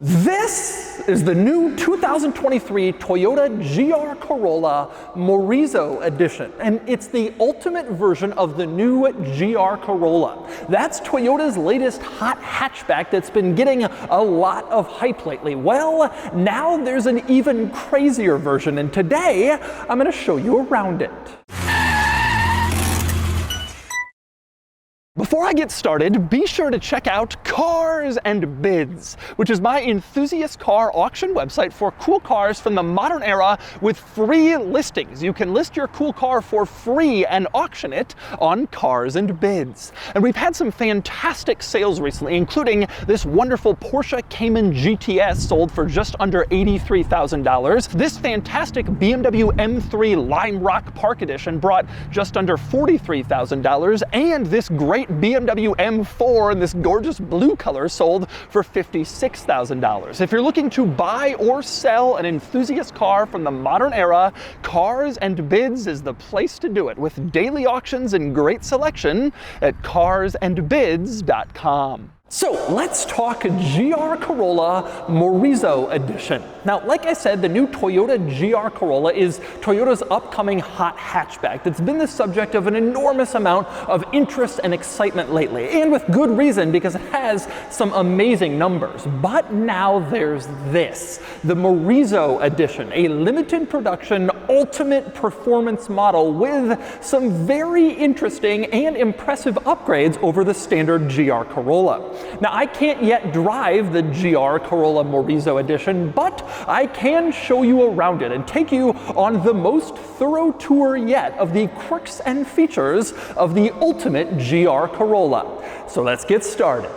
This is the new 2023 Toyota GR Corolla Morizo Edition, and it's the ultimate version of the new GR Corolla. That's Toyota's latest hot hatchback that's been getting a lot of hype lately. Well, now there's an even crazier version, and today I'm going to show you around it. Before I get started, be sure to check out Cars and Bids, which is my enthusiast car auction website for cool cars from the modern era with free listings. You can list your cool car for free and auction it on Cars and Bids. And we've had some fantastic sales recently, including this wonderful Porsche Cayman GTS sold for just under $83,000. This fantastic BMW M3 Lime Rock Park Edition brought just under $43,000, and this great BMW M4 in this gorgeous blue color sold for $56,000. If you're looking to buy or sell an enthusiast car from the modern era, Cars and Bids is the place to do it, with daily auctions and great selection at carsandbids.com. So let's talk GR Corolla Morizo Edition. Now, like I said, the new Toyota GR Corolla is Toyota's upcoming hot hatchback that's been the subject of an enormous amount of interest and excitement lately, and with good reason, because it has some amazing numbers. But now there's this, the Morizo Edition, a limited production ultimate performance model with some very interesting and impressive upgrades over the standard GR Corolla. Now, I can't yet drive the GR Corolla Morizo Edition, but I can show you around it and take you on the most thorough tour yet of the quirks and features of the ultimate GR Corolla. So let's get started.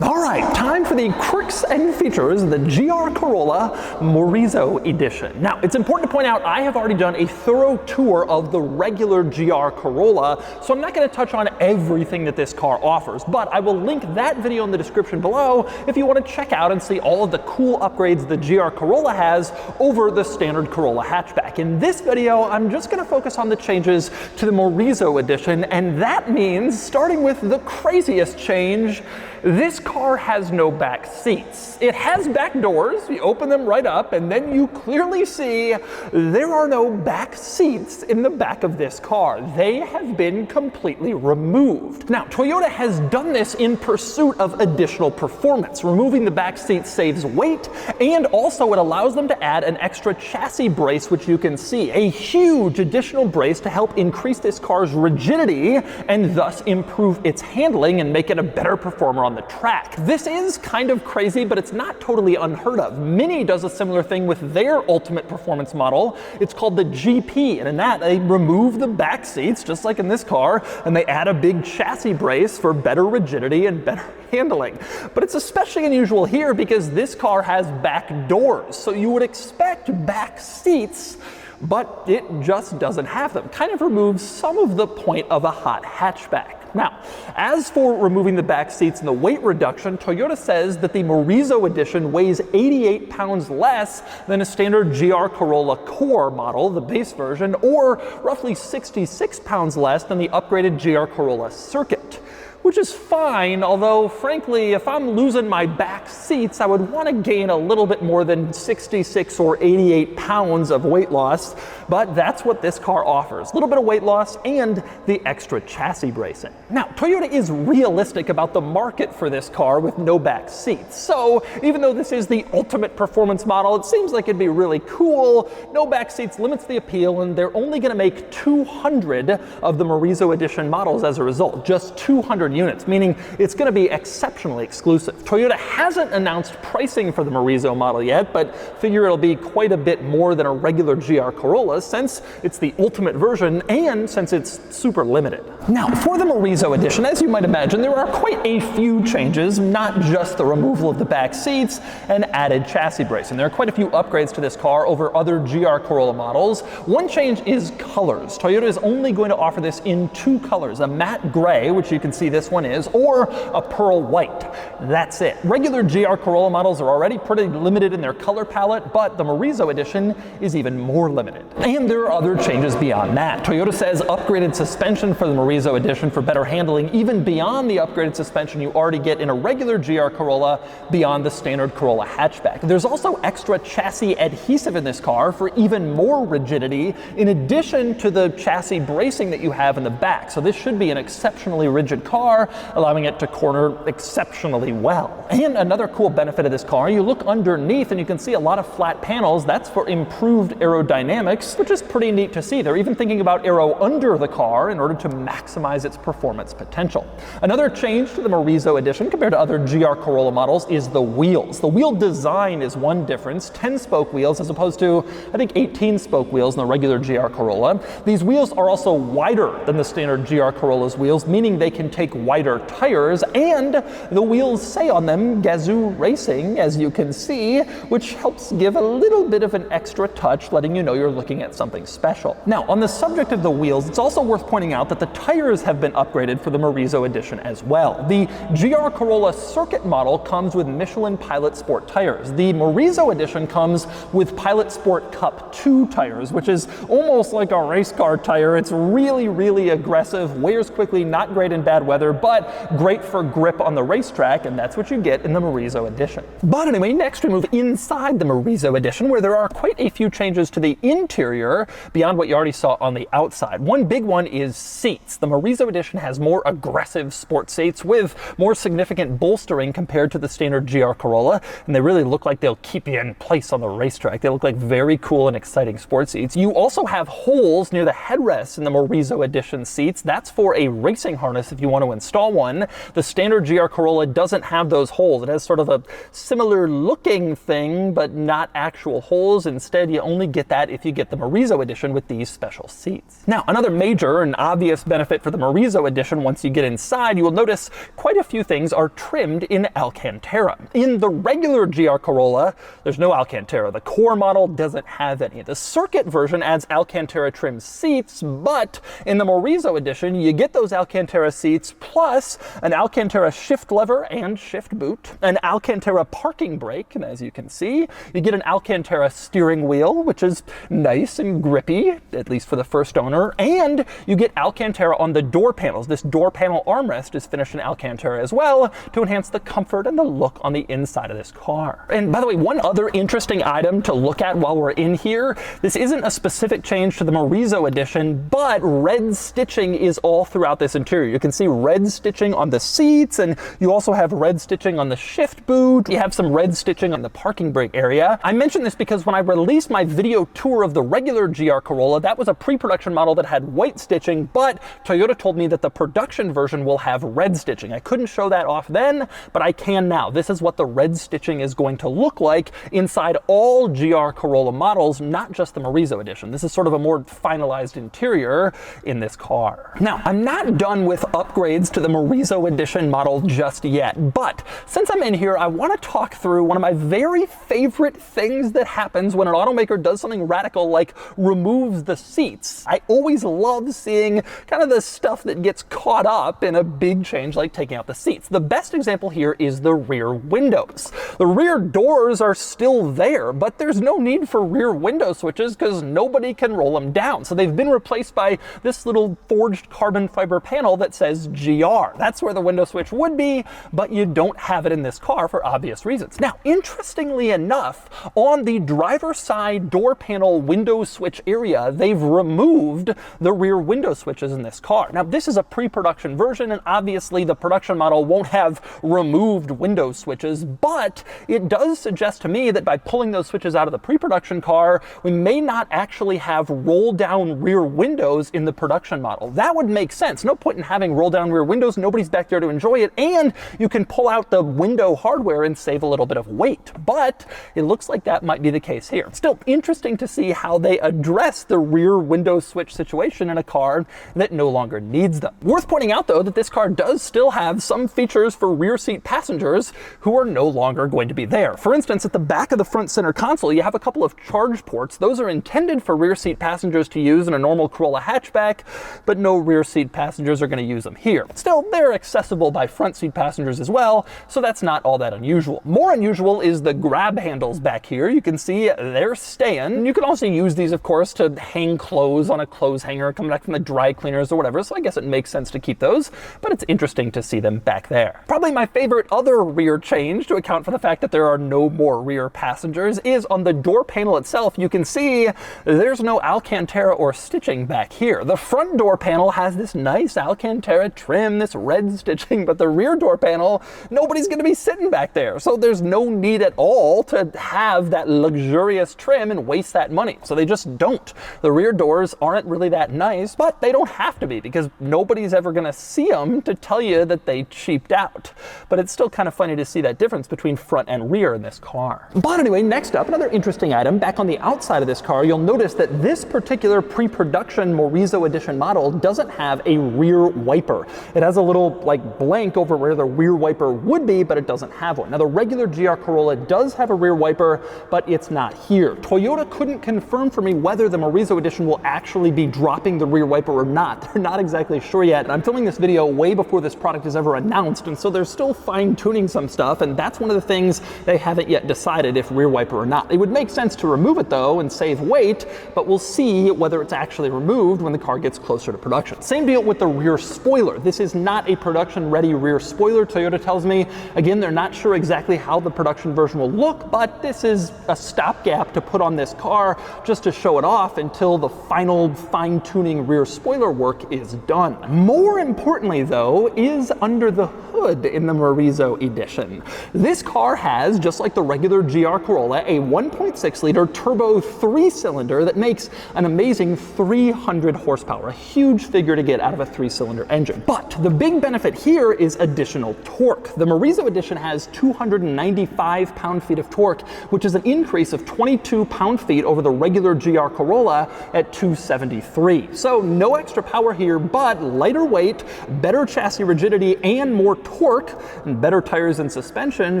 All right, time for the quirks and features of the GR Corolla Morizo Edition. Now, it's important to point out I have already done a thorough tour of the regular GR Corolla, so I'm not going to touch on everything that this car offers, but I will link that video in the description below if you want to check out and see all of the cool upgrades the GR Corolla has over the standard Corolla hatchback. In this video, I'm just going to focus on the changes to the Morizo Edition, and that means, starting with the craziest change, this car has no back seats. It has back doors, you open them right up, and then you clearly see there are no back seats in the back of this car. They have been completely removed. Now, Toyota has done this in pursuit of additional performance. Removing the back seat saves weight, and also it allows them to add an extra chassis brace, which you can see. A huge additional brace to help increase this car's rigidity and thus improve its handling and make it a better performer on the track. This is kind of crazy, but it's not totally unheard of. Mini does a similar thing with their ultimate performance model. It's called the GP, and in that they remove the back seats, just like in this car, and they add a big chassis brace for better rigidity and better handling. But it's especially unusual here because this car has back doors, so you would expect back seats, but it just doesn't have them. Kind of removes some of the point of a hot hatchback. Now, as for removing the back seats and the weight reduction, Toyota says that the Morizo Edition weighs 88 pounds less than a standard GR Corolla Core model, the base version, or roughly 66 pounds less than the upgraded GR Corolla Circuit. Which is fine, although frankly, if I'm losing my back seats, I would want to gain a little bit more than 66 or 88 pounds of weight loss, but that's what this car offers. A little bit of weight loss and the extra chassis bracing. Now, Toyota is realistic about the market for this car with no back seats. So even though this is the ultimate performance model, it seems like it'd be really cool. No back seats limits the appeal, and they're only going to make 200 of the Morizo Edition models as a result, just 200 units, meaning it's going to be exceptionally exclusive. Toyota hasn't announced pricing for the Morizo model yet, but figure it'll be quite a bit more than a regular GR Corolla since it's the ultimate version and since it's super limited. Now, for the Morizo Edition, as you might imagine, there are quite a few changes, not just the removal of the back seats and added chassis bracing. There are quite a few upgrades to this car over other GR Corolla models. One change is colors. Toyota is only going to offer this in two colors, a matte gray, which you can see this this one is, or a pearl white. That's it. Regular GR Corolla models are already pretty limited in their color palette, but the Morizo Edition is even more limited. And there are other changes beyond that. Toyota says upgraded suspension for the Morizo Edition for better handling, even beyond the upgraded suspension you already get in a regular GR Corolla beyond the standard Corolla hatchback. There's also extra chassis adhesive in this car for even more rigidity, in addition to the chassis bracing that you have in the back. So this should be an exceptionally rigid car, allowing it to corner exceptionally well. And another cool benefit of this car, you look underneath and you can see a lot of flat panels. That's for improved aerodynamics, which is pretty neat to see. They're even thinking about aero under the car in order to maximize its performance potential. Another change to the Morizo Edition compared to other GR Corolla models is the wheels. The wheel design is one difference, 10-spoke wheels as opposed to, I think, 18-spoke wheels in the regular GR Corolla. These wheels are also wider than the standard GR Corolla's wheels, meaning they can take wider tires, and the wheels say on them Gazoo Racing, as you can see, which helps give a little bit of an extra touch, letting you know you're looking at something special. Now, on the subject of the wheels, it's also worth pointing out that the tires have been upgraded for the Morizo Edition as well. The GR Corolla Circuit model comes with Michelin Pilot Sport tires. The Morizo Edition comes with Pilot Sport Cup 2 tires, which is almost like a race car tire. It's really, really aggressive, wears quickly, not great in bad weather, but great for grip on the racetrack, and that's what you get in the Morizo Edition. But anyway, next we move inside the Morizo Edition, where there are quite a few changes to the interior beyond what you already saw on the outside. One big one is seats. The Morizo Edition has more aggressive sport seats with more significant bolstering compared to the standard GR Corolla, and they really look like they'll keep you in place on the racetrack. They look like very cool and exciting sport seats. You also have holes near the headrests in the Morizo Edition seats. That's for a racing harness if you want to install one. The standard GR Corolla doesn't have those holes. It has sort of a similar looking thing, but not actual holes. Instead, you only get that if you get the Morizo Edition with these special seats. Now, another major and obvious benefit for the Morizo Edition, once you get inside, you will notice quite a few things are trimmed in Alcantara. In the regular GR Corolla, there's no Alcantara. The core model doesn't have any. The Circuit version adds Alcantara trim seats, but in the Morizo Edition, you get those Alcantara seats plus an Alcantara shift lever and shift boot, an Alcantara parking brake, and as you can see, you get an Alcantara steering wheel, which is nice and grippy, at least for the first owner, and you get Alcantara on the door panels. This door panel armrest is finished in Alcantara as well to enhance the comfort and the look on the inside of this car. And by the way, one other interesting item to look at while we're in here, this isn't a specific change to the Morizo Edition, but red stitching is all throughout this interior. You can see red stitching on the seats, and you also have red stitching on the shift boot. You have some red stitching on the parking brake area. I mention this because when I released my video tour of the regular GR Corolla, that was a pre-production model that had white stitching, but Toyota told me that the production version will have red stitching. I couldn't show that off then, but I can now. This is what the red stitching is going to look like inside all GR Corolla models, not just the Morizo Edition. This is sort of a more finalized interior in this car. Now, I'm not done with upgrades to the Morizo Edition model just yet, but since I'm in here, I want to talk through one of my very favorite things that happens when an automaker does something radical like removes the seats. I always love seeing kind of the stuff that gets caught up in a big change like taking out the seats. The best example here is the rear windows. The rear doors are still there, but there's no need for rear window switches because nobody can roll them down. So they've been replaced by this little forged carbon fiber panel that says GR. That's where the window switch would be, but you don't have it in this car for obvious reasons. Now, interestingly enough, on the driver's side door panel window switch area, they've removed the rear window switches in this car. Now, this is a pre-production version, and obviously the production model won't have removed window switches, but it does suggest to me that by pulling those switches out of the pre-production car, we may not actually have roll-down rear windows in the production model. That would make sense. No point in having roll-down rear windows. Nobody's back there to enjoy it, and you can pull out the window hardware and save a little bit of weight. But it looks like that might be the case here. Still interesting to see how they address the rear window switch situation in a car that no longer needs them. Worth pointing out, though, that this car does still have some features for rear seat passengers who are no longer going to be there. For instance, at the back of the front center console, you have a couple of charge ports. Those are intended for rear seat passengers to use in a normal Corolla hatchback, but no rear seat passengers are going to use them here. here. Still, they're accessible by front seat passengers as well, so that's not all that unusual. More unusual is the grab handles back here. You can see they're staying. You can also use these, of course, to hang clothes on a clothes hanger coming back from the dry cleaners or whatever, so I guess it makes sense to keep those, but it's interesting to see them back there. Probably my favorite other rear change, to account for the fact that there are no more rear passengers, is on the door panel itself. You can see there's no Alcantara or stitching back here. The front door panel has this nice Alcantara trim, this red stitching, but the rear door panel, nobody's going to be sitting back there, so there's no need at all to have that luxurious trim and waste that money. So they just don't. The rear doors aren't really that nice, but they don't have to be, because nobody's ever going to see them to tell you that they cheaped out. But it's still kind of funny to see that difference between front and rear in this car. But anyway, next up, another interesting item. Back on the outside of this car, you'll notice that this particular pre-production Morizo Edition model doesn't have a rear wiper. It has a little like blank over where the rear wiper would be, but it doesn't have one. Now the regular GR Corolla does have a rear wiper, but it's not here. Toyota couldn't confirm for me whether the Morizo Edition will actually be dropping the rear wiper or not. They're not exactly sure yet. I'm filming this video way before this product is ever announced, and so they're still fine-tuning some stuff, and that's one of the things they haven't yet decided, if rear wiper or not. It would make sense to remove it though and save weight, but we'll see whether it's actually removed when the car gets closer to production. Same deal with the rear spoiler. This is not a production-ready rear spoiler, Toyota tells me. Again, they're not sure exactly how the production version will look, but this is a stopgap to put on this car just to show it off until the final fine-tuning rear spoiler work is done. More importantly though, is under the hood in the Morizo Edition. This car has, just like the regular GR Corolla, a 1.6 liter turbo 3-cylinder that makes an amazing 300 horsepower, a huge figure to get out of a 3-cylinder engine. But the big benefit here is additional torque. The Morizo Edition has 295 pound-feet of torque, which is an increase of 22 pound-feet over the regular GR Corolla at 273. So no extra power here, but lighter weight, better chassis rigidity, and more torque, and better tires and suspension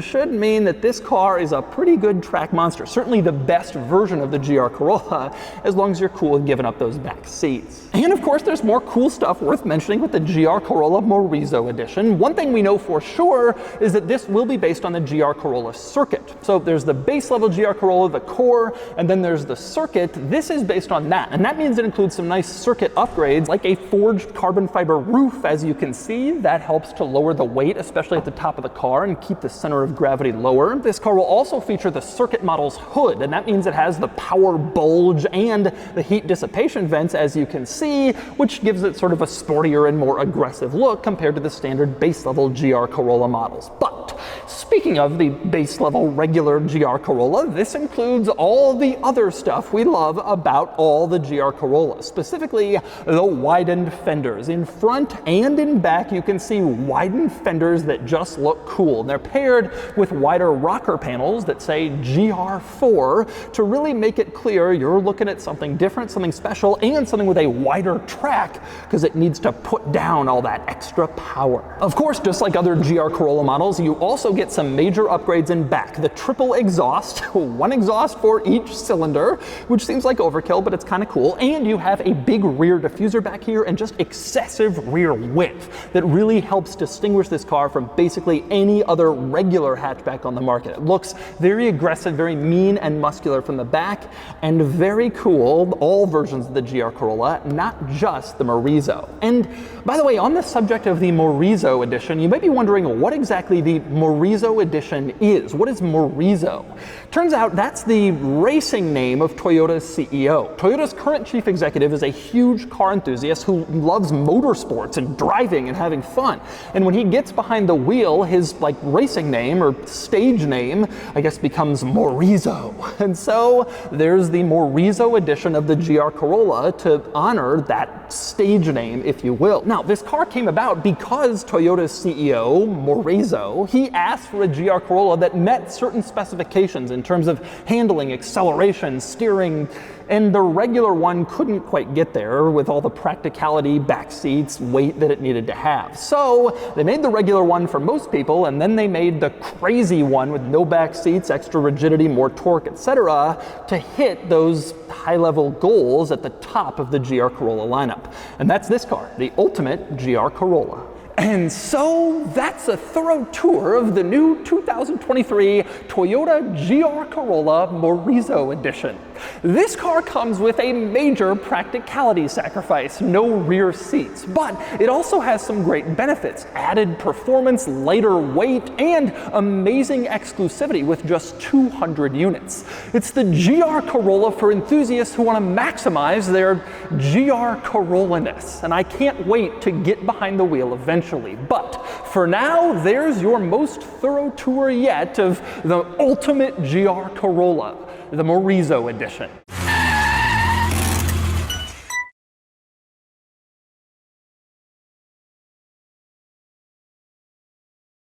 should mean that this car is a pretty good track monster. Certainly the best version of the GR Corolla, as long as you're cool with giving up those back seats. And of course, there's more cool stuff worth mentioning with the GR Corolla Morizo Edition. One thing we know for sure is that this will be based on the GR Corolla circuit. So there's the base level GR Corolla, the core, and then there's the circuit. This is based on that, and that means it includes some nice circuit upgrades, like a forged carbon fiber roof. As you can see, that helps to lower the weight, especially at the top of the car, and keep the center of gravity lower. This car will also feature the circuit model's hood, and that means it has the power bulge and the heat dissipation vents, as you can see, which gives it sort of a sportier and more aggressive look compared to the standard base level GR Corolla models. But speaking of the base level regular GR Corolla, this includes all the other stuff we love about all the GR Corollas, specifically the widened fenders. In front and in back, you can see widened fenders that just look cool. And they're paired with wider rocker panels that say GR4 to really make it clear you're looking at something different, something special, and something with a wider track, because it needs to put down all that extra power. Of course, just like other GR Corolla models, you also get some major upgrades in back. The triple exhaust, one exhaust for each cylinder, which seems like overkill, but it's kind of cool. And you have a big rear diffuser back here and just excessive rear width that really helps distinguish this car from basically any other regular hatchback on the market. It looks very aggressive, very mean and muscular from the back, and very cool, all versions of the GR Corolla, not just the Morizo. And by the way, on the subject of the Morizo Edition, you might be wondering what exactly the Morizo Edition is. What is Morizo? Turns out that's the racing name of Toyota's CEO. Toyota's current chief executive is a huge car enthusiast who loves motorsports and driving and having fun. And when he gets behind the wheel, his racing name or stage name, I guess, becomes Morizo. And so there's the Morizo Edition of the GR Corolla to honor that stage name, if you will. Now, this car came about because Toyota's CEO, Morizo, he asked for a GR Corolla that met certain specifications in terms of handling, acceleration, steering, and the regular one couldn't quite get there with all the practicality, back seats, weight that it needed to have. So they made the regular one for most people, and then they made the crazy one with no back seats, extra rigidity, more torque, etc., to hit those high-level goals at the top of the GR Corolla lineup. And that's this car, the ultimate GR Corolla. And so that's a thorough tour of the new 2023 Toyota GR Corolla Morizo Edition. This car comes with a major practicality sacrifice, no rear seats, but it also has some great benefits: added performance, lighter weight, and amazing exclusivity with just 200 units. It's the GR Corolla for enthusiasts who want to maximize their GR Corolla-ness, and I can't wait to get behind the wheel eventually. But for now, there's your most thorough tour yet of the ultimate GR Corolla, the Morizo Edition.